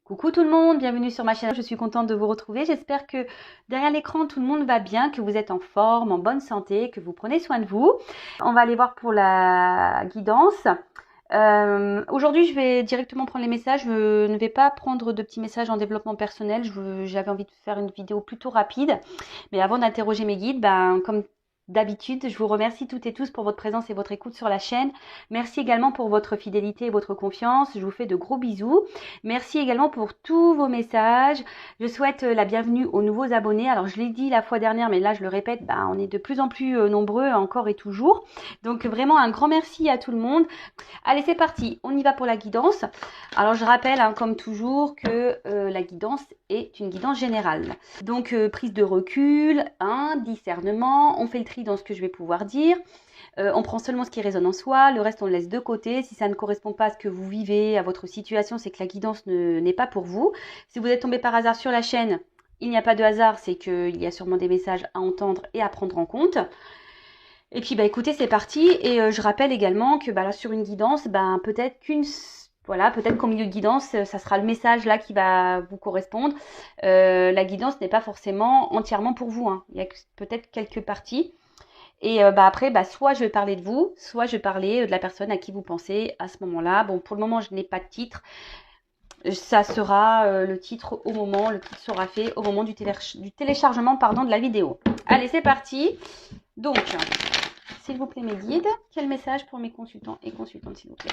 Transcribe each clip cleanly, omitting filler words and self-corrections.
Coucou tout le monde, bienvenue sur ma chaîne, je suis contente de vous retrouver. J'espère que derrière l'écran tout le monde va bien, que vous êtes en forme, en bonne santé, que vous prenez soin de vous. On va aller voir pour la guidance. Aujourd'hui je vais directement prendre les messages, je ne vais pas prendre de petits messages en développement personnel, j'avais envie de faire une vidéo plutôt rapide. Mais avant d'interroger mes guides, comme d'habitude, je vous remercie toutes et tous pour votre présence et votre écoute sur la chaîne. Merci également pour votre fidélité et votre confiance. Je vous fais de gros bisous. Merci également pour tous vos messages. Je souhaite la bienvenue aux nouveaux abonnés. Alors, je l'ai dit la fois dernière, mais là, je le répète, on est de plus en plus nombreux encore et toujours. Donc, vraiment un grand merci à tout le monde. Allez, c'est parti. On y va pour la guidance. Alors, je rappelle, comme toujours, que la guidance est une guidance générale. Donc, prise de recul, discernement. On fait le tri dans ce que je vais pouvoir dire. On prend seulement ce qui résonne en soi, le reste on le laisse de côté. Si ça ne correspond pas à ce que vous vivez, à votre situation, c'est que la guidance n'est pas pour vous. Si vous êtes tombé par hasard sur la chaîne, il n'y a pas de hasard, c'est qu'il y a sûrement des messages à entendre et à prendre en compte. Et puis écoutez, c'est parti. Et je rappelle également que là sur une guidance, peut-être qu'au milieu de guidance, ça sera le message là qui va vous correspondre. La guidance n'est pas forcément entièrement pour vous, Il y a peut-être quelques parties. Et après, soit je vais parler de vous, soit je vais parler de la personne à qui vous pensez à ce moment-là. Bon, pour le moment, je n'ai pas de titre. Ça sera le titre sera fait au moment du téléchargement de la vidéo. Allez, c'est parti. Donc, s'il vous plaît, mes guides, quel message pour mes consultants et consultantes, s'il vous plaît?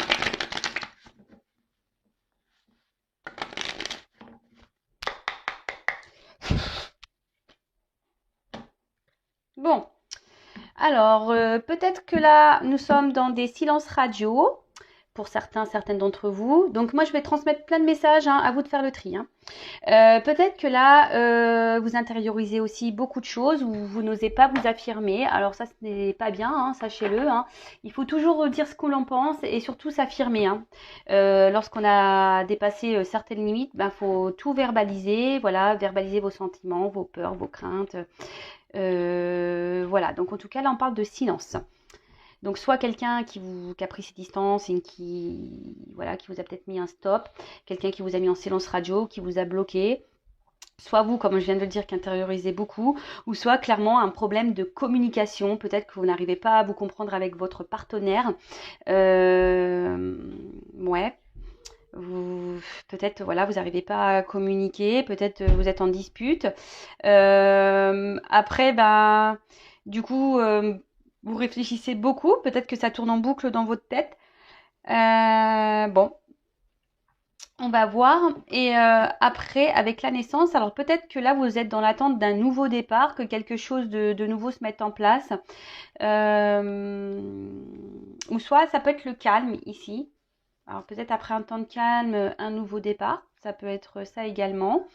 Bon. Alors, peut-être que là, nous sommes dans des silences radio, pour certaines d'entre vous. Donc, moi, je vais transmettre plein de messages, à vous de faire le tri. Peut-être que là, vous intériorisez aussi beaucoup de choses ou vous n'osez pas vous affirmer. Alors ça, ce n'est pas bien, sachez-le. Il faut toujours dire ce qu'on en pense et surtout s'affirmer. Lorsqu'on a dépassé certaines limites, faut tout verbaliser. Voilà, verbaliser vos sentiments, vos peurs, vos craintes. Voilà, donc en tout cas, là, on parle de silence. Donc soit quelqu'un qui a pris ses distances et qui vous a peut-être mis un stop, quelqu'un qui vous a mis en silence radio, qui vous a bloqué, soit vous, comme je viens de le dire, qui intériorisez beaucoup, ou soit clairement un problème de communication, peut-être que vous n'arrivez pas à vous comprendre avec votre partenaire. Peut-être vous n'arrivez pas à communiquer, peut-être vous êtes en dispute. Après, du coup, vous réfléchissez beaucoup, peut-être que ça tourne en boucle dans votre tête. Bon, on va voir. Et après, avec la naissance, alors peut-être que là, vous êtes dans l'attente d'un nouveau départ, que quelque chose de nouveau se mette en place. Ou soit ça peut être le calme ici. Alors peut-être après un temps de calme, un nouveau départ. Ça peut être ça également.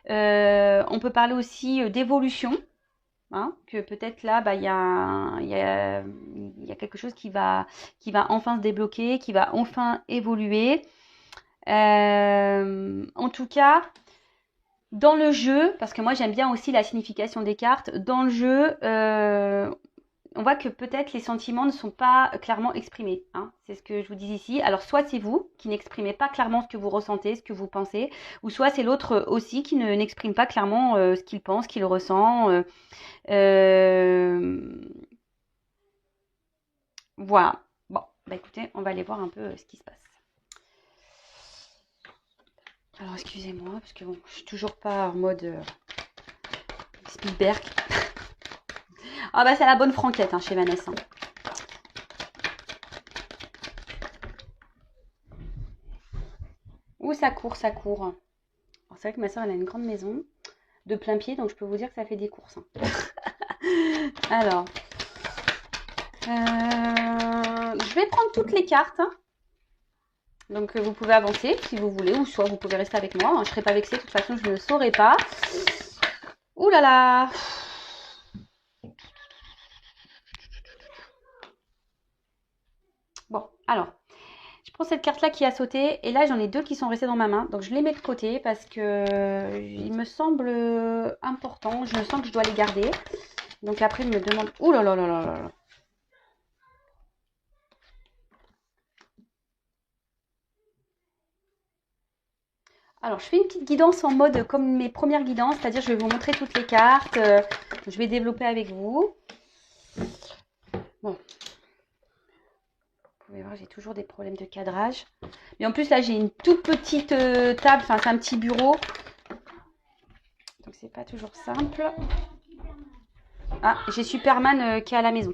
On peut parler aussi d'évolution. Que peut-être là, il y a quelque chose qui va enfin se débloquer, qui va enfin évoluer. En tout cas, dans le jeu, parce que moi j'aime bien aussi la signification des cartes, dans le jeu, on voit que peut-être les sentiments ne sont pas clairement exprimés. C'est ce que je vous dis ici. Alors soit c'est vous qui n'exprimez pas clairement ce que vous ressentez, ce que vous pensez, ou soit c'est l'autre aussi qui n'exprime pas clairement ce qu'il pense, ce qu'il ressent. Voilà. Bon, écoutez, on va aller voir un peu ce qui se passe. Alors excusez-moi, parce que je suis toujours pas en mode Spielberg. C'est la bonne franquette chez Vanessa. Ouh, ça court, ça court. Alors, c'est vrai que ma soeur, elle a une grande maison de plein pied, donc je peux vous dire que ça fait des courses. Alors, je vais prendre toutes les cartes. Donc, vous pouvez avancer si vous voulez, ou soit vous pouvez rester avec moi. Je ne serai pas vexée, de toute façon, je ne saurais pas. Ouh là là! Bon, alors, je prends cette carte-là qui a sauté, et là, j'en ai deux qui sont restées dans ma main. Donc, je les mets de côté parce que il me semble important. Je sens que je dois les garder. Donc, après, il me demande... Ouh là là là là là! Alors, je fais une petite guidance en mode comme mes premières guidances, c'est-à-dire je vais vous montrer toutes les cartes, je vais développer avec vous. Bon, vous pouvez voir, j'ai toujours des problèmes de cadrage. Mais en plus, là, j'ai une toute petite table, enfin, c'est un petit bureau. Donc, c'est pas toujours simple. Ah, j'ai Superman qui est à la maison.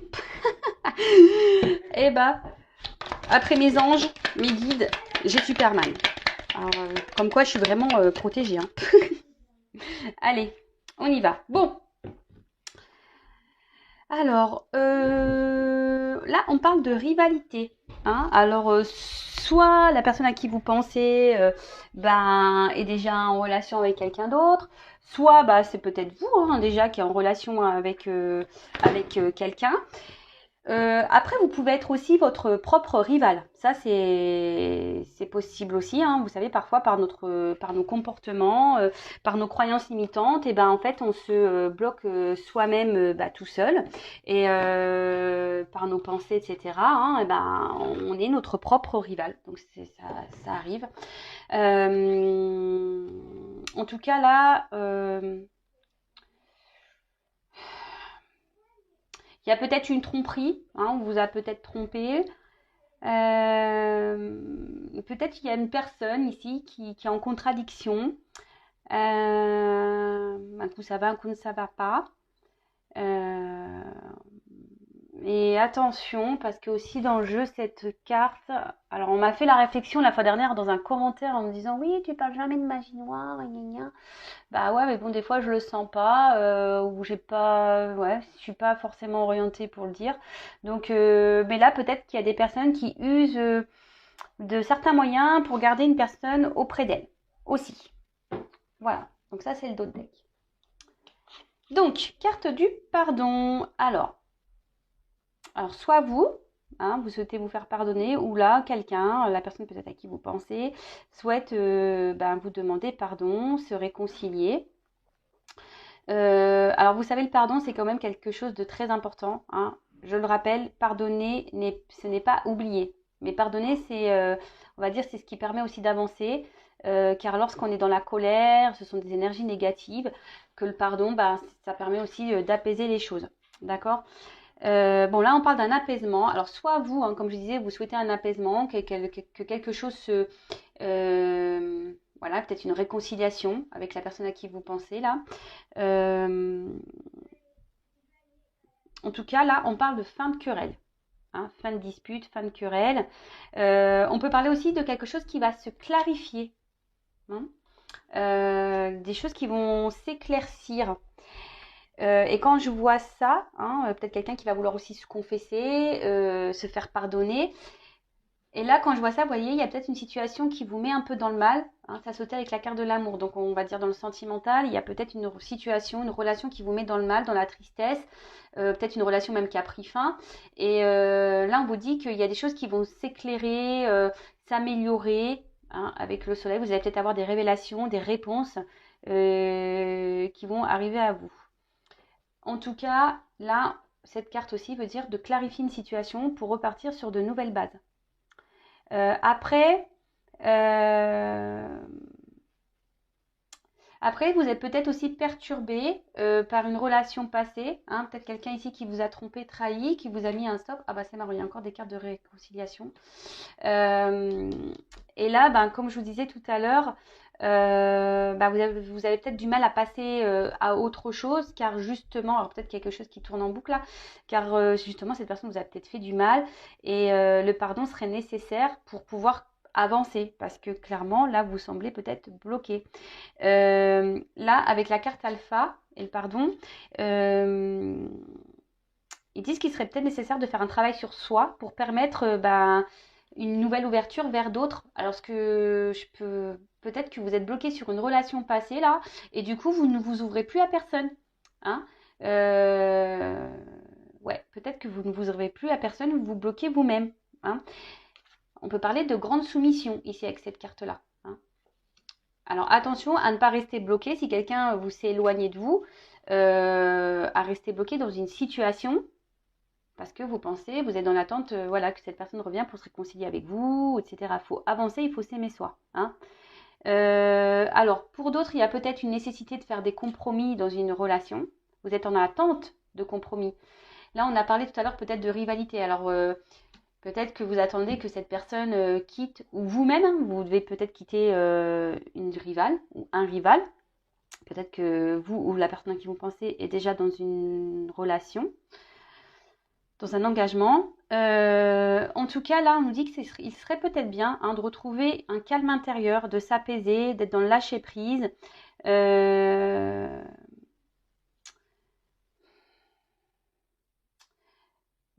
Et bah, après mes anges, mes guides, j'ai Superman. Alors, comme quoi, je suis vraiment protégée. Hein. Allez, on y va. Bon. Alors, là, on parle de rivalité. Hein. Alors, soit la personne à qui vous pensez est déjà en relation avec quelqu'un d'autre, soit c'est peut-être vous hein, déjà qui est en relation avec quelqu'un. Après, vous pouvez être aussi votre propre rival. Ça, c'est possible aussi. Hein. Vous savez, parfois par nos comportements, par nos croyances limitantes, et en fait, on se bloque soi-même tout seul, et par nos pensées, etc. Hein, on est notre propre rival. Donc ça arrive. En tout cas là. Il y a peut-être une tromperie, hein, on vous a peut-être trompé. Peut-être qu'il y a une personne ici qui est en contradiction. Un coup ça va, un coup ça va pas. Et attention, parce que aussi dans le jeu, cette carte... Alors, on m'a fait la réflexion la fois dernière dans un commentaire en me disant « Oui, tu parles jamais de magie noire, gna gna. » Bah ouais, mais bon, des fois, je le sens pas, ou j'ai pas... Ouais, je suis pas forcément orientée pour le dire. Donc, mais là, peut-être qu'il y a des personnes qui usent de certains moyens pour garder une personne auprès d'elle, aussi. Voilà, donc ça, c'est le dos de deck. Donc, carte du pardon. Alors soit vous, hein, vous souhaitez vous faire pardonner, ou là, quelqu'un, la personne peut-être à qui vous pensez, souhaite vous demander pardon, se réconcilier. Alors, vous savez, le pardon, c'est quand même quelque chose de très important. Hein. Je le rappelle, pardonner, ce n'est pas oublier. Mais pardonner, on va dire, c'est ce qui permet aussi d'avancer. Car lorsqu'on est dans la colère, ce sont des énergies négatives, que le pardon, ça permet aussi d'apaiser les choses. D'accord ? Bon, là, on parle d'un apaisement. Alors, soit vous, hein, comme je disais, vous souhaitez un apaisement, que quelque chose se... voilà, peut-être une réconciliation avec la personne à qui vous pensez, là. En tout cas, là, on parle de fin de querelle. Hein, fin de dispute, fin de querelle. On peut parler aussi de quelque chose qui va se clarifier. Hein, des choses qui vont s'éclaircir. Et quand je vois ça, hein, peut-être quelqu'un qui va vouloir aussi se confesser, se faire pardonner. Et là, quand je vois ça, vous voyez, il y a peut-être une situation qui vous met un peu dans le mal. Hein, ça sautait avec la carte de l'amour. Donc, on va dire dans le sentimental, il y a peut-être une situation, une relation qui vous met dans le mal, dans la tristesse. Peut-être une relation même qui a pris fin. Et là, on vous dit qu'il y a des choses qui vont s'éclairer, s'améliorer. Hein, avec le soleil, vous allez peut-être avoir des révélations, des réponses qui vont arriver à vous. En tout cas, là, cette carte aussi veut dire de clarifier une situation pour repartir sur de nouvelles bases. Après, vous êtes peut-être aussi perturbé par une relation passée. Hein, peut-être quelqu'un ici qui vous a trompé, trahi, qui vous a mis un stop. Ah bah c'est marrant, il y a encore des cartes de réconciliation. Et là, comme je vous disais tout à l'heure, vous avez peut-être du mal à passer à autre chose, car justement, alors peut-être quelque chose qui tourne en boucle là, car justement cette personne vous a peut-être fait du mal, et le pardon serait nécessaire pour pouvoir avancer, parce que clairement là vous semblez peut-être bloqué. Là avec la carte alpha et le pardon, ils disent qu'il serait peut-être nécessaire de faire un travail sur soi pour permettre une nouvelle ouverture vers d'autres. Alors peut-être que vous êtes bloqué sur une relation passée là, et du coup vous ne vous ouvrez plus à personne. Hein, ouais, peut-être que vous ne vous ouvrez plus à personne, vous vous bloquez vous-même. Hein. On peut parler de grande soumission ici avec cette carte-là. Hein. Alors attention à ne pas rester bloqué si quelqu'un vous s'est éloigné de vous, à rester bloqué dans une situation parce que vous pensez, vous êtes dans l'attente que cette personne revienne pour se réconcilier avec vous, etc. Il faut avancer, il faut s'aimer soi. Hein. Alors, pour d'autres, il y a peut-être une nécessité de faire des compromis dans une relation. Vous êtes en attente de compromis. Là, on a parlé tout à l'heure peut-être de rivalité. Alors, peut-être que vous attendez que cette personne quitte, ou vous-même, hein, vous devez peut-être quitter une rivale ou un rival. Peut-être que vous ou la personne à qui vous pensez est déjà dans une relation, dans un engagement. En tout cas, là, on nous dit qu'il serait peut-être bien hein, de retrouver un calme intérieur, de s'apaiser, d'être dans le lâcher-prise.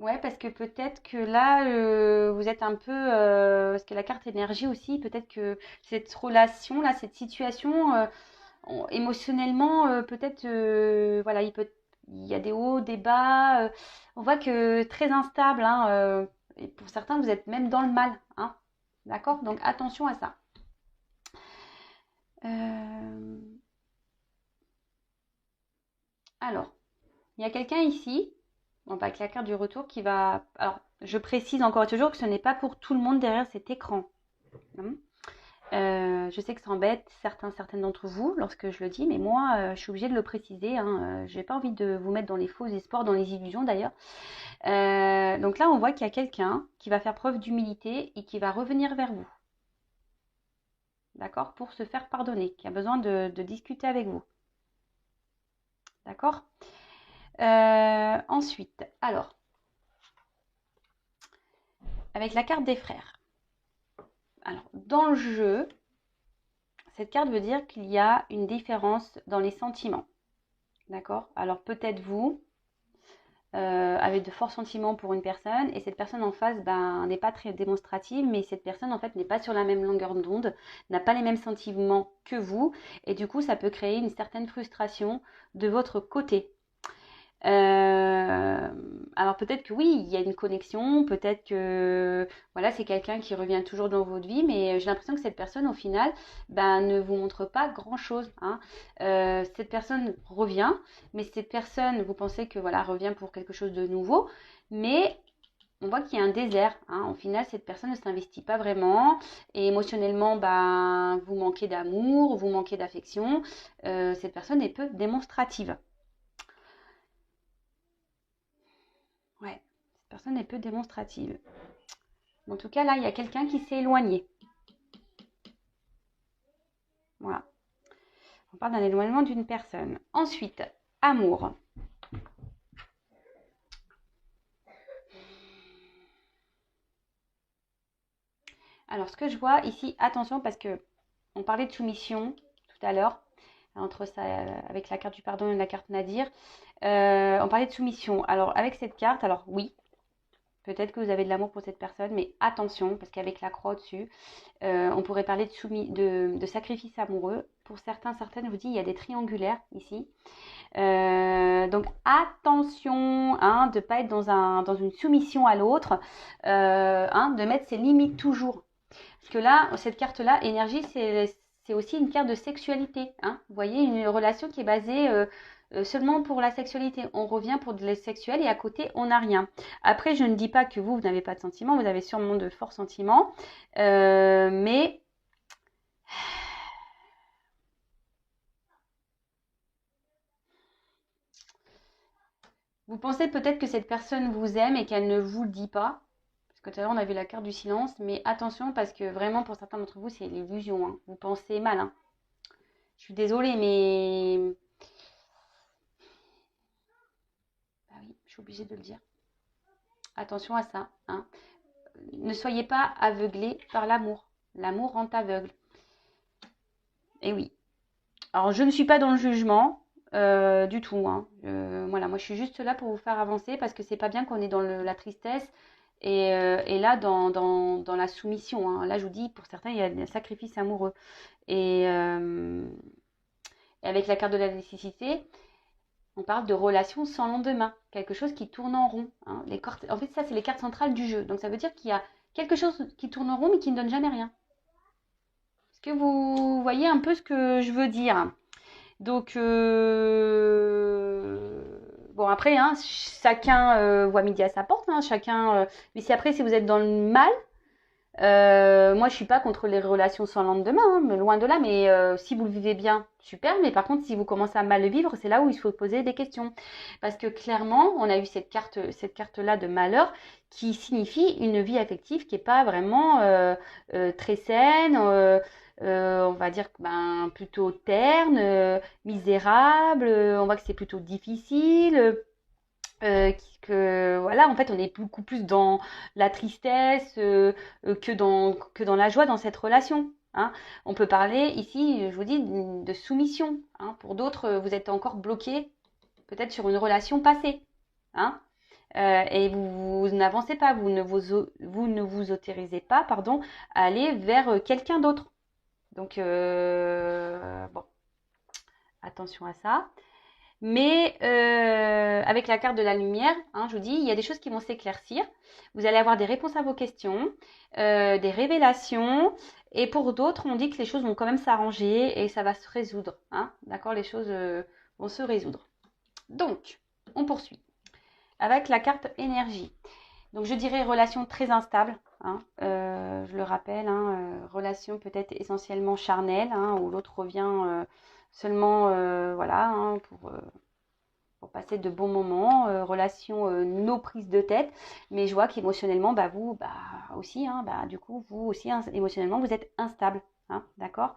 Ouais, parce que peut-être que là, vous êtes un peu, parce que la carte énergie aussi, peut-être que cette relation-là, cette situation, émotionnellement, peut-être, voilà, il y a des hauts, des bas. On voit que très instable, hein, et pour certains, vous êtes même dans le mal, hein, d'accord? Donc attention à ça. Euh, alors, il y a quelqu'un ici, bon, avec la carte du retour, qui va. Alors, je précise encore et toujours que ce n'est pas pour tout le monde derrière cet écran. Hein. Je sais que ça embête certaines d'entre vous lorsque je le dis, mais moi, je suis obligée de le préciser. Hein, j'ai pas envie de vous mettre dans les faux espoirs, dans les illusions d'ailleurs. Donc là, on voit qu'il y a quelqu'un qui va faire preuve d'humilité et qui va revenir vers vous, d'accord, pour se faire pardonner, qui a besoin de discuter avec vous, d'accord. Ensuite, alors, avec la carte des frères. Alors, dans le jeu, cette carte veut dire qu'il y a une différence dans les sentiments. D'accord? Alors peut-être vous avez de forts sentiments pour une personne et cette personne en face n'est pas très démonstrative, mais cette personne en fait n'est pas sur la même longueur d'onde, n'a pas les mêmes sentiments que vous et du coup ça peut créer une certaine frustration de votre côté. Alors peut-être que oui, il y a une connexion, peut-être que voilà, c'est quelqu'un qui revient toujours dans votre vie, mais j'ai l'impression que cette personne au final ne vous montre pas grand-chose. Hein. Cette personne revient, mais cette personne, vous pensez que voilà, revient pour quelque chose de nouveau, mais on voit qu'il y a un désert. Hein. Au final, cette personne ne s'investit pas vraiment et émotionnellement, vous manquez d'amour, vous manquez d'affection. Cette personne est peu démonstrative. Ouais, cette personne est peu démonstrative. En tout cas, là, il y a quelqu'un qui s'est éloigné. Voilà. On parle d'un éloignement d'une personne. Ensuite, amour. Alors, ce que je vois ici, attention, parce que on parlait de soumission tout à l'heure, entre ça, avec la carte du pardon et la carte Nadir. On parlait de soumission. Alors, avec cette carte, alors oui, peut-être que vous avez de l'amour pour cette personne, mais attention, parce qu'avec la croix au-dessus, on pourrait parler de sacrifice amoureux. Pour certaines, je vous dis, il y a des triangulaires ici. Donc attention hein, de ne pas être dans une soumission à l'autre, de mettre ses limites toujours. Parce que là, cette carte-là, énergie, c'est aussi une carte de sexualité. Hein. Vous voyez, une relation qui est basée seulement pour la sexualité. On revient pour de la sexuelle et à côté, on n'a rien. Après, je ne dis pas que vous n'avez pas de sentiments, vous avez sûrement de forts sentiments, mais vous pensez peut-être que cette personne vous aime et qu'elle ne vous le dit pas. Parce que tout à l'heure, on a vu la carte du silence. Mais attention, parce que vraiment, pour certains d'entre vous, c'est l'illusion. Hein. Vous pensez mal. Hein. Je suis désolée, mais... Bah oui, je suis obligée de le dire. Attention à ça. Hein. Ne soyez pas aveuglés par l'amour. L'amour rend aveugle. Et oui. Alors, je ne suis pas dans le jugement. Du tout. Hein. Voilà, moi je suis juste là pour vous faire avancer parce que c'est pas bien qu'on est dans la tristesse et là dans la soumission. Hein. Là je vous dis, pour certains, il y a un sacrifice amoureux. Et, et avec la carte de la nécessité, on parle de relations sans lendemain, quelque chose qui tourne en rond. Hein. En fait, ça c'est les cartes centrales du jeu. Donc ça veut dire qu'il y a quelque chose qui tourne en rond mais qui ne donne jamais rien. Est-ce que vous voyez un peu ce que je veux dire? Donc, bon, après, hein, chacun voit midi à sa porte. Hein, chacun, mais si après, si vous êtes dans le mal, Moi, je suis pas contre les relations sans lendemain, hein, mais loin de là. Mais si vous le vivez bien, super. Mais par contre, si vous commencez à mal le vivre, c'est là où il faut poser des questions. Parce que clairement, on a eu cette carte-là de malheur qui signifie une vie affective qui est pas vraiment très saine. On va dire ben, plutôt terne, misérable. On voit que c'est plutôt difficile. Que voilà, en fait, on est beaucoup plus dans la tristesse que dans la joie dans cette relation. Hein. On peut parler ici, je vous dis, de soumission. Hein. Pour d'autres, vous êtes encore bloqué peut-être sur une relation passée. Hein. Et vous n'avancez pas, vous ne vous autorisez pas, pardon, à aller vers quelqu'un d'autre. Donc, bon, attention à ça. Mais avec la carte de la lumière, hein, je vous dis, il y a des choses qui vont s'éclaircir. Vous allez avoir des réponses à vos questions, des révélations. Et pour d'autres, on dit que les choses vont quand même s'arranger et ça va se résoudre. Hein, d'accord, les choses vont se résoudre. Donc, on poursuit avec la carte énergie. Donc, je dirais relation très instable. Hein, je le rappelle, hein, relation peut-être essentiellement charnelle, hein, où l'autre revient seulement, voilà, hein, pour passer de bons moments, relation no prise de tête, mais je vois qu'émotionnellement, bah vous, bah aussi, hein, bah du coup, vous aussi, hein, émotionnellement, vous êtes instable, hein, d'accord.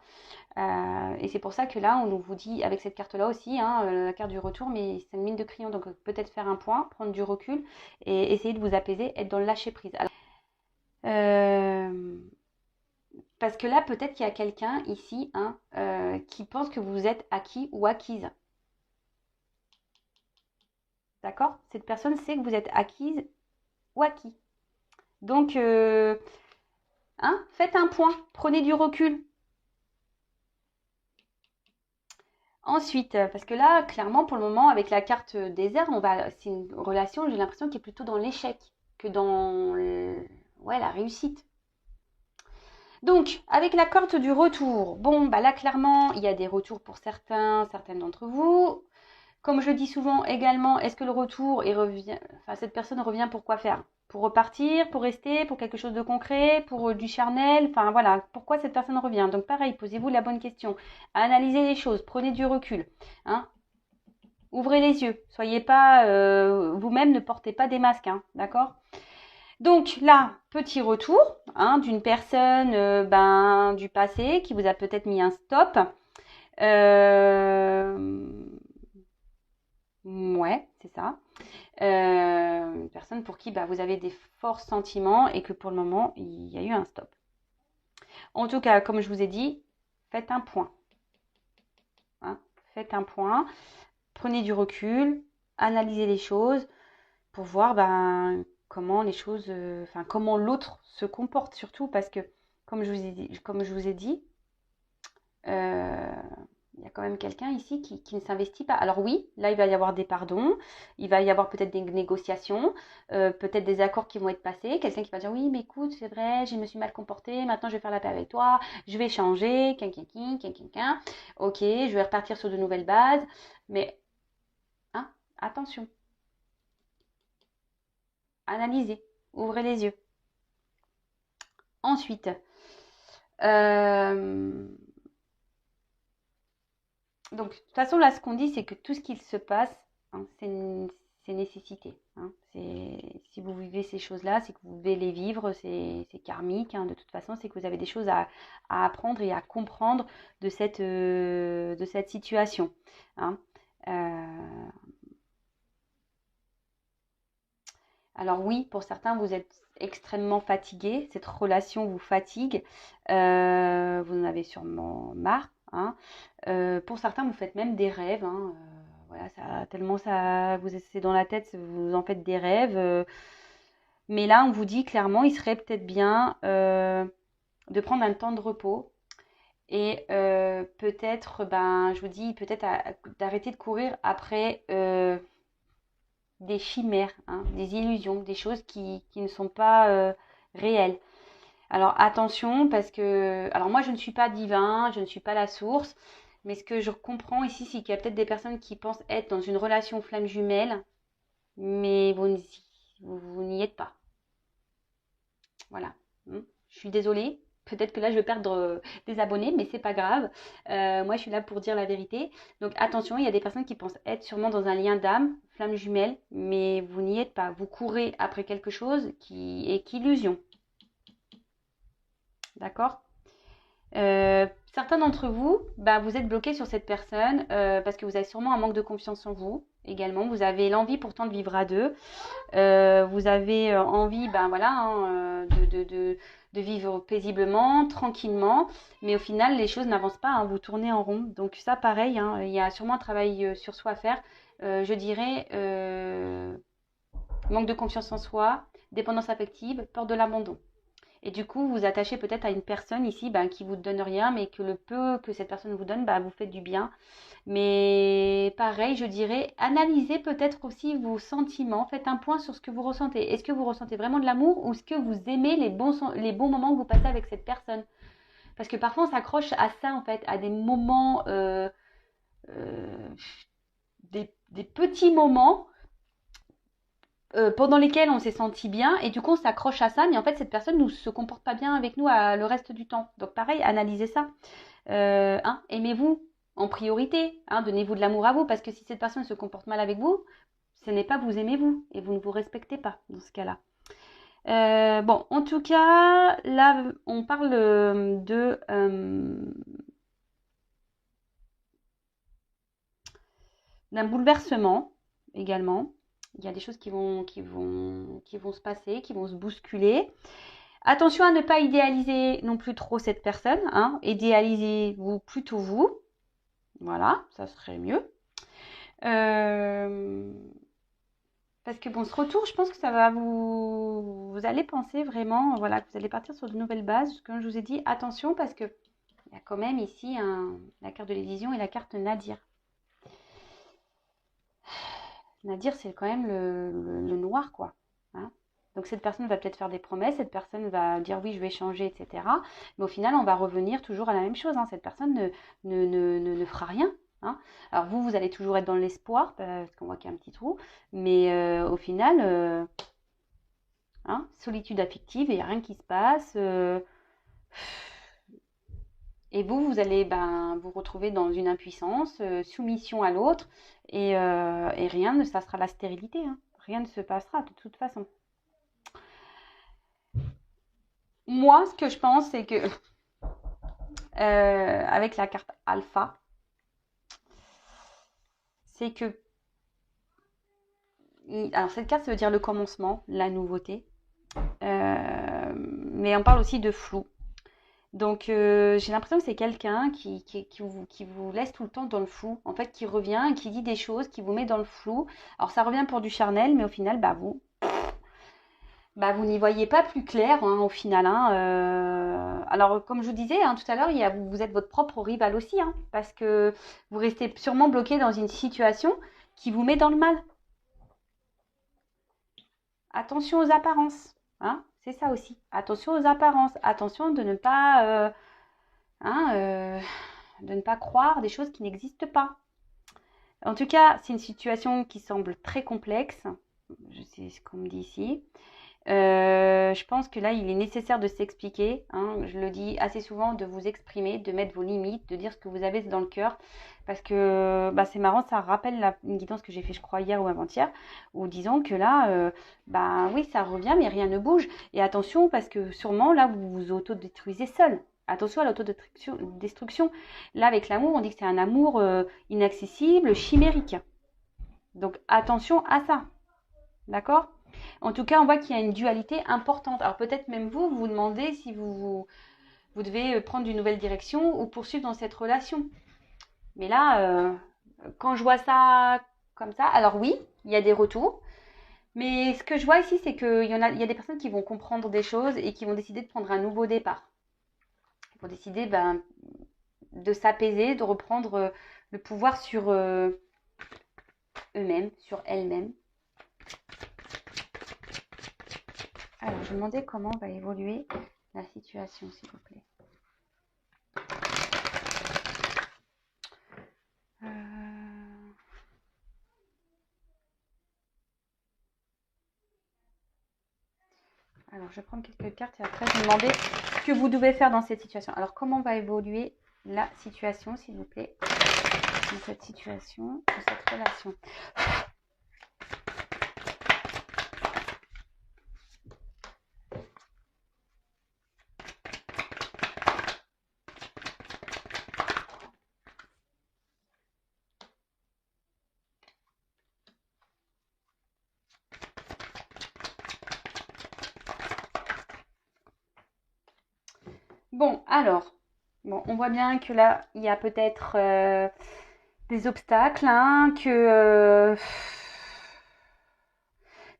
Et c'est pour ça que là, on vous dit, avec cette carte-là aussi, hein, la carte du retour, mais c'est une mine de crayon, donc peut-être faire un point, prendre du recul, et essayer de vous apaiser, être dans le lâcher-prise. Alors, parce que là, peut-être qu'il y a quelqu'un ici, hein, qui pense que vous êtes acquis ou acquise. D'accord? Cette personne sait que vous êtes acquise ou acquis. Donc, hein, faites un point, prenez du recul. Ensuite, parce que là, clairement, pour le moment, avec la carte désert, c'est une relation, j'ai l'impression, qui est plutôt dans l'échec que dans ouais, la réussite. Donc, avec la carte du retour, bon, bah là, clairement, il y a des retours pour certaines d'entre vous. Comme je le dis souvent également, est-ce que le retour, enfin, cette personne revient pour quoi faire? Pour repartir, pour rester, pour quelque chose de concret, pour du charnel, enfin voilà, pourquoi cette personne revient? Donc pareil, posez-vous la bonne question, analysez les choses, prenez du recul, hein? Ouvrez les yeux, soyez pas vous-même, ne portez pas des masques, hein, d'accord? Donc là, petit retour hein, d'une personne du passé qui vous a peut-être mis un stop. Ouais, c'est ça. Une personne pour qui vous avez des forts sentiments et que pour le moment, il y a eu un stop. En tout cas, comme je vous ai dit, faites un point. Hein, faites un point, prenez du recul, analysez les choses pour voir comment les choses, comment l'autre se comporte surtout parce que, comme je vous ai dit, euh, il y a quand même quelqu'un ici qui ne s'investit pas. Alors oui, là, il va y avoir des pardons, il va y avoir peut-être des négociations, peut-être des accords qui vont être passés. Quelqu'un qui va dire, oui, mais écoute, c'est vrai, je me suis mal comportée, maintenant je vais faire la paix avec toi, je vais changer, ok, je vais repartir sur de nouvelles bases. Mais, hein, attention, analysez, ouvrez les yeux. Ensuite, donc, de toute façon, là, ce qu'on dit, c'est que tout ce qu'il se passe, hein, c'est nécessité. Hein. Si vous vivez ces choses-là, c'est que vous devez les vivre, c'est karmique. Hein, de toute façon, c'est que vous avez des choses à apprendre et à comprendre de cette situation. Hein. Alors oui, pour certains, vous êtes extrêmement fatigué. Cette relation vous fatigue. Vous en avez sûrement marre. Hein. Pour certains, vous faites même des rêves. Hein. Voilà, tellement ça vous c'est dans la tête, vous en faites des rêves. Mais là, on vous dit clairement, il serait peut-être bien de prendre un temps de repos. Et peut-être, je vous dis, peut-être d'arrêter de courir après des chimères, hein, des illusions, des choses qui ne sont pas réelles. Alors attention parce que, alors moi je ne suis pas divin, je ne suis pas la source, mais ce que je comprends ici, c'est qu'il y a peut-être des personnes qui pensent être dans une relation flamme jumelle, mais vous n'y êtes pas. Voilà. Je suis désolée. Peut-être que là, je vais perdre des abonnés, mais c'est pas grave. Moi, je suis là pour dire la vérité. Donc, attention, il y a des personnes qui pensent être sûrement dans un lien d'âme, flamme jumelle, mais vous n'y êtes pas. Vous courez après quelque chose qui est qu'illusion. D'accord? Certains d'entre vous, bah, vous êtes bloqués sur cette personne parce que vous avez sûrement un manque de confiance en vous également. Vous avez l'envie pourtant de vivre à deux. Vous avez envie, ben voilà, hein, de vivre paisiblement, tranquillement, mais au final, les choses n'avancent pas, hein, vous tournez en rond. Donc ça, pareil, hein, il y a sûrement un travail sur soi à faire. Je dirais manque de confiance en soi, dépendance affective, peur de l'abandon. Et du coup, vous attachez peut-être à une personne ici ben, qui vous donne rien, mais que le peu que cette personne vous donne, ben, vous fait du bien. Mais pareil, je dirais, analysez peut-être aussi vos sentiments. Faites un point sur ce que vous ressentez. Est-ce que vous ressentez vraiment de l'amour ou est-ce que vous aimez les bons moments que vous passez avec cette personne? Parce que parfois, on s'accroche à ça, en fait, à des moments, euh, des petits moments pendant lesquels on s'est senti bien et du coup, on s'accroche à ça. Mais en fait, cette personne ne se comporte pas bien avec nous le reste du temps. Donc pareil, analysez ça. Hein, aimez-vous en priorité, hein, donnez-vous de l'amour à vous, parce que si cette personne se comporte mal avec vous, ce n'est pas vous aimez vous, et vous ne vous respectez pas dans ce cas-là. Bon, en tout cas, là, on parle d'un bouleversement également. Il y a des choses qui vont se passer, qui vont se bousculer. Attention à ne pas idéaliser non plus trop cette personne. Hein. Idéalisez-vous plutôt vous. Voilà, ça serait mieux. Parce que bon, ce retour, je pense que ça va vous allez penser vraiment, voilà, que vous allez partir sur de nouvelles bases. Comme je vous ai dit, attention parce que il y a quand même ici la carte de l'évision et la carte Nadir. Nadir, c'est quand même le noir, quoi. Hein. Donc cette personne va peut-être faire des promesses, cette personne va dire oui, je vais changer, etc. Mais au final, on va revenir toujours à la même chose. Hein. Cette personne ne fera rien. Hein. Alors vous allez toujours être dans l'espoir, parce qu'on voit qu'il y a un petit trou. Mais au final, hein, solitude affective, il n'y a rien qui se passe. Et vous allez vous retrouver dans une impuissance, soumission à l'autre, et rien, ça sera la stérilité. Hein. Rien ne se passera de toute façon. Moi, ce que je pense, c'est que avec la carte alpha, c'est que alors cette carte, ça veut dire le commencement, la nouveauté, mais on parle aussi de flou. Donc j'ai l'impression que c'est quelqu'un qui vous laisse tout le temps dans le flou, en fait, qui revient, qui dit des choses, qui vous met dans le flou. Alors ça revient pour du charnel, mais au final, vous n'y voyez pas plus clair, hein, au final. Hein, alors, comme je vous disais hein, tout à l'heure, vous êtes votre propre rival aussi, hein, parce que vous restez sûrement bloqué dans une situation qui vous met dans le mal. Attention aux apparences, hein, c'est ça aussi. Attention aux apparences. Attention hein, de ne pas croire des choses qui n'existent pas. En tout cas, c'est une situation qui semble très complexe. Je sais ce qu'on me dit ici. Je pense que là, il est nécessaire de s'expliquer. Hein, je le dis assez souvent, de vous exprimer, de mettre vos limites, de dire ce que vous avez dans le cœur. Parce que c'est marrant, ça rappelle une guidance que j'ai fait, je crois, hier ou avant-hier, où disons que là, oui, ça revient, mais rien ne bouge. Et attention, parce que sûrement, là, vous vous autodétruisez seul. Attention à l'autodestruction. Là, avec l'amour, on dit que c'est un amour inaccessible, chimérique. Donc, attention à ça. D'accord ? En tout cas, on voit qu'il y a une dualité importante. Alors peut-être même vous demandez si vous devez prendre une nouvelle direction ou poursuivre dans cette relation. Mais là, quand je vois ça comme ça, alors oui, il y a des retours. Mais ce que je vois ici, c'est qu'il y a des personnes qui vont comprendre des choses et qui vont décider de prendre un nouveau départ. Ils vont décider de s'apaiser, de reprendre le pouvoir sur eux-mêmes, sur elles-mêmes. Alors, je me demandais comment va évoluer la situation, s'il vous plaît. Alors, Alors, je vais prendre quelques cartes et après, je vais demander ce que vous devez faire dans cette situation. Alors, comment va évoluer la situation, s'il vous plaît, dans cette situation, dans cette relation? Bon, alors, bon, on voit bien que là, il y a peut-être des obstacles, hein, que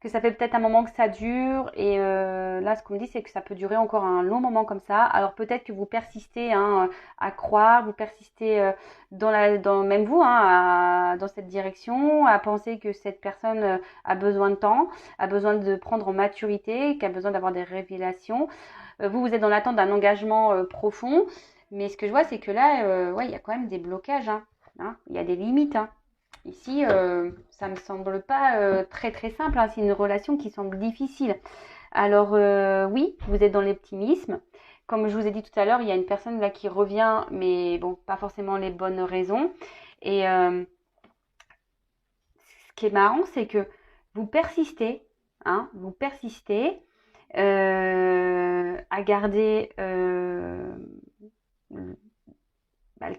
ça fait peut-être un moment que ça dure. Et là, ce qu'on me dit, c'est que ça peut durer encore un long moment comme ça. Alors peut-être que vous persistez, hein, à croire, vous persistez même vous, hein, dans cette direction, à penser que cette personne a besoin de temps, a besoin de prendre en maturité, qu'a besoin d'avoir des révélations. Vous êtes dans l'attente d'un engagement profond. Mais ce que je vois, c'est que là, ouais, il y a quand même des blocages, hein, il y a des limites, hein. Ici, ça me semble pas très très simple, hein. C'est une relation qui semble difficile. Alors oui, vous êtes dans l'optimisme. Comme je vous ai dit tout à l'heure, il y a une personne là qui revient, mais bon, pas forcément les bonnes raisons. Et ce qui est marrant, c'est que vous persistez, hein, vous persistez à garder, bah,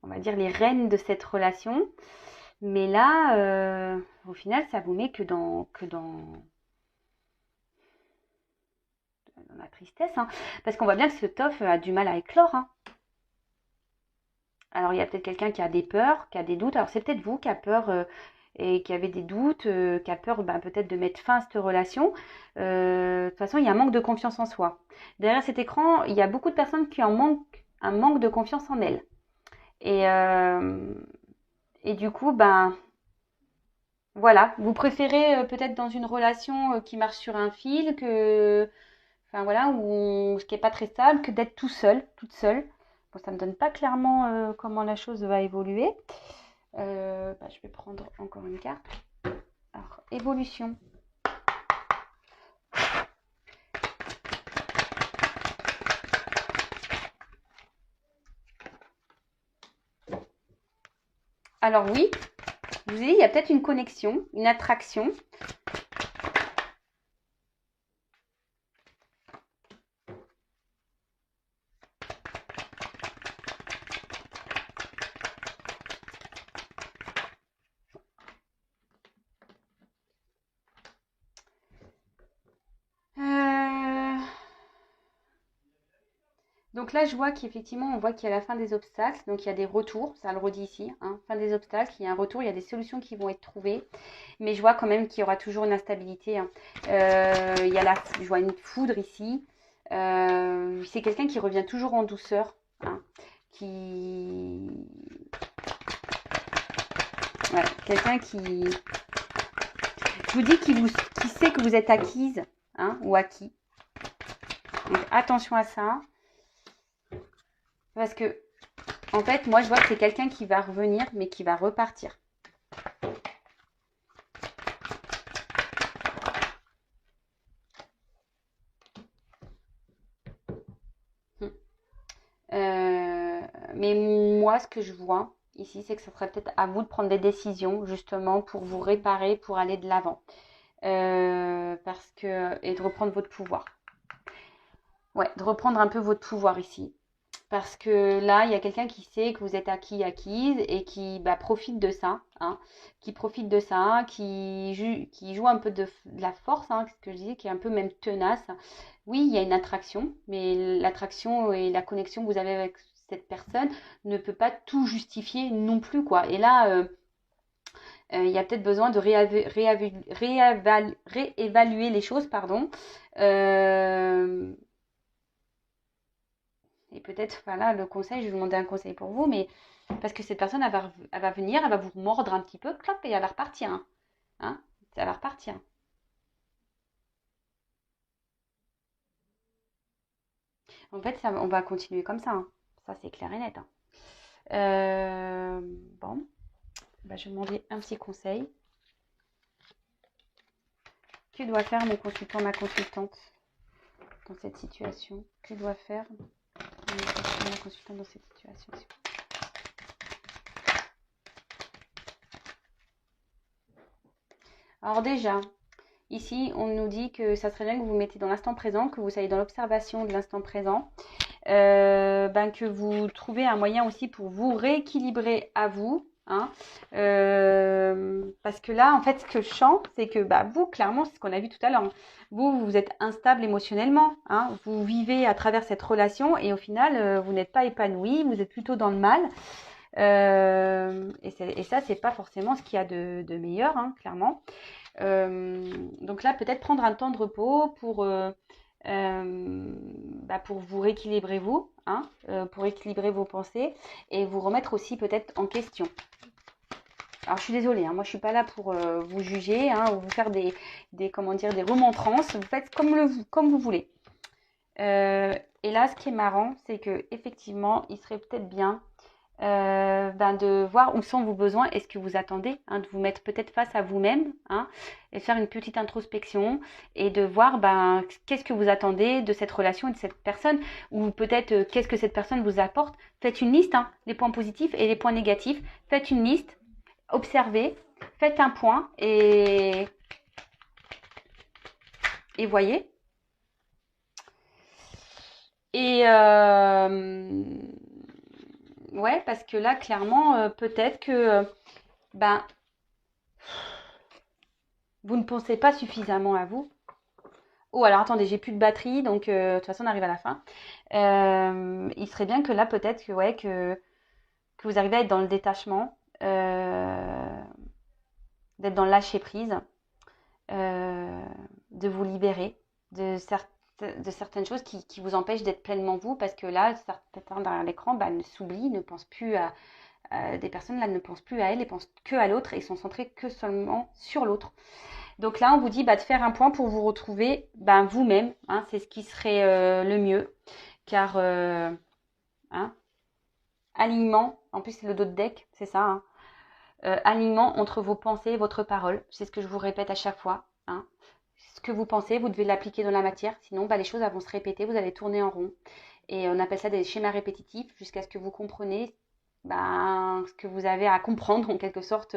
on va dire, les rênes de cette relation. Mais là, au final, ça vous met que dans la tristesse, hein. Parce qu'on voit bien que ce tof a du mal à éclore, hein. Alors, il y a peut-être quelqu'un qui a des peurs, qui a des doutes. Alors, c'est peut-être vous qui a peur et qui avez des doutes, qui a peur peut-être de mettre fin à cette relation. De toute façon, il y a un manque de confiance en soi. Derrière cet écran, il y a beaucoup de personnes qui en manquent un manque de confiance en elles. Et, euh, et du coup, voilà, vous préférez peut-être dans une relation qui marche sur un fil, enfin voilà, ce qui est pas très stable, que d'être tout seul, toute seule. Bon, ça me donne pas clairement comment la chose va évoluer. Je vais prendre encore une carte. Alors, évolution. Alors oui, je vous ai dit, il y a peut-être une connexion, une attraction. Donc là, je vois qu'effectivement, on voit qu'il y a la fin des obstacles, donc il y a des retours, ça le redit ici, hein, fin des obstacles, il y a un retour, il y a des solutions qui vont être trouvées, mais je vois quand même qu'il y aura toujours une instabilité, hein. Je vois une foudre ici, c'est quelqu'un qui revient toujours en douceur, hein, ouais, quelqu'un je vous dis, qui sait que vous êtes acquise, hein, ou acquis. Donc attention à ça, parce que en fait, moi, je vois que c'est quelqu'un qui va revenir, mais qui va repartir. Mais moi, ce que je vois ici, c'est que ça serait peut-être à vous de prendre des décisions, justement, pour vous réparer, pour aller de l'avant. Et de reprendre votre pouvoir. Ouais, de reprendre un peu votre pouvoir ici. Parce que là, il y a quelqu'un qui sait que vous êtes acquise et qui profite de ça, hein, qui profite de ça, qui joue un peu de la force, hein, ce que je disais, qui est un peu même tenace. Oui, il y a une attraction, mais l'attraction et la connexion que vous avez avec cette personne ne peut pas tout justifier non plus, quoi. Et là, il y a peut-être besoin de réévaluer les choses, pardon. Euh, et peut-être, voilà, le conseil, je vais vous demander un conseil pour vous, mais parce que cette personne, elle va venir, elle va vous mordre un petit peu, clop, et elle va repartir, hein. Hein, ça va repartir. En fait, on va continuer comme ça, hein. Ça, c'est clair et net, hein. Euh, bon, je vais demander un petit conseil. Que doit faire mon consultant, ma consultante dans cette situation? Que doit faire la consultante dans cette situation? Alors déjà, ici, on nous dit que ça serait bien que vous vous mettez dans l'instant présent, que vous soyez dans l'observation de l'instant présent, que vous trouvez un moyen aussi pour vous rééquilibrer à vous. Hein, parce que là, en fait, ce que je sens, c'est que vous, clairement, c'est ce qu'on a vu tout à l'heure. Hein, vous êtes instable émotionnellement. Hein, vous vivez à travers cette relation et au final, vous n'êtes pas épanoui, vous êtes plutôt dans le mal. Et ça, c'est pas forcément ce qu'il y a de meilleur, hein, clairement. Donc là, peut-être prendre un temps de repos pour vous rééquilibrer vous, hein, pour équilibrer vos pensées et vous remettre aussi peut-être en question. Alors je suis désolée, hein, moi je suis pas là pour vous juger, hein, ou vous faire des remontrances. Vous faites comme vous voulez. Et là, ce qui est marrant, c'est que effectivement, il serait peut-être bien de voir où sont vos besoins et ce que vous attendez, hein, de vous mettre peut-être face à vous-même, hein, et faire une petite introspection et de voir qu'est-ce que vous attendez de cette relation et de cette personne, ou peut-être qu'est-ce que cette personne vous apporte. Faites une liste, hein, les points positifs et les points négatifs. Faites une liste, observez, faites un point et voyez. Et ouais, parce que là, clairement, peut-être que vous ne pensez pas suffisamment à vous. Oh, alors attendez, j'ai plus de batterie, donc de toute façon, on arrive à la fin. Il serait bien que là, peut-être que vous arrivez à être dans le détachement, d'être dans le lâcher-prise, de vous libérer de certaines choses qui vous empêchent d'être pleinement vous, parce que là, certains derrière l'écran s'oublient, ne pensent plus à des personnes là ne pensent plus à elles et pensent que à l'autre et sont centrées que seulement sur l'autre. Donc là, on vous dit de faire un point pour vous retrouver vous-même. Hein, c'est ce qui serait le mieux. Car alignement, en plus c'est le dos de deck, c'est ça. Hein, alignement entre vos pensées et votre parole. C'est ce que je vous répète à chaque fois. Hein. Ce que vous pensez, vous devez l'appliquer dans la matière. Sinon, les choses vont se répéter, vous allez tourner en rond. Et on appelle ça des schémas répétitifs jusqu'à ce que vous compreniez ce que vous avez à comprendre en quelque sorte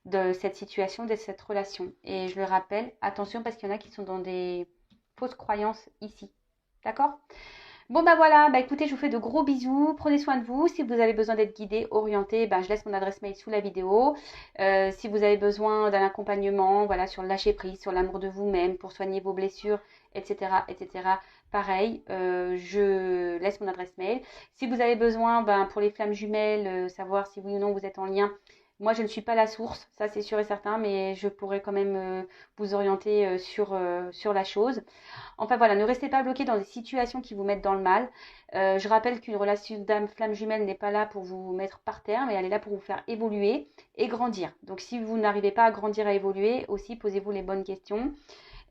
de cette situation, de cette relation. Et je le rappelle, attention parce qu'il y en a qui sont dans des fausses croyances ici. D'accord ? Bon voilà, écoutez, je vous fais de gros bisous, prenez soin de vous. Si vous avez besoin d'être guidé, orienté, je laisse mon adresse mail sous la vidéo. Si vous avez besoin d'un accompagnement, sur le lâcher prise, sur l'amour de vous-même, pour soigner vos blessures, etc., pareil, je laisse mon adresse mail. Si vous avez besoin, pour les flammes jumelles, savoir si oui ou non vous êtes en lien, moi, je ne suis pas la source, ça c'est sûr et certain, mais je pourrais quand même vous orienter sur la chose. Enfin voilà, ne restez pas bloqué dans des situations qui vous mettent dans le mal. Je rappelle qu'une relation d'âme-flamme jumelle n'est pas là pour vous mettre par terre, mais elle est là pour vous faire évoluer et grandir. Donc si vous n'arrivez pas à grandir, à évoluer, aussi posez-vous les bonnes questions.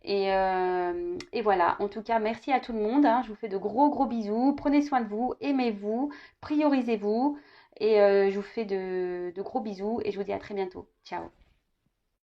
Et voilà, en tout cas, merci à tout le monde. Hein. Je vous fais de gros bisous. Prenez soin de vous, aimez-vous, priorisez-vous. Et je vous fais de gros bisous et je vous dis à très bientôt. Ciao.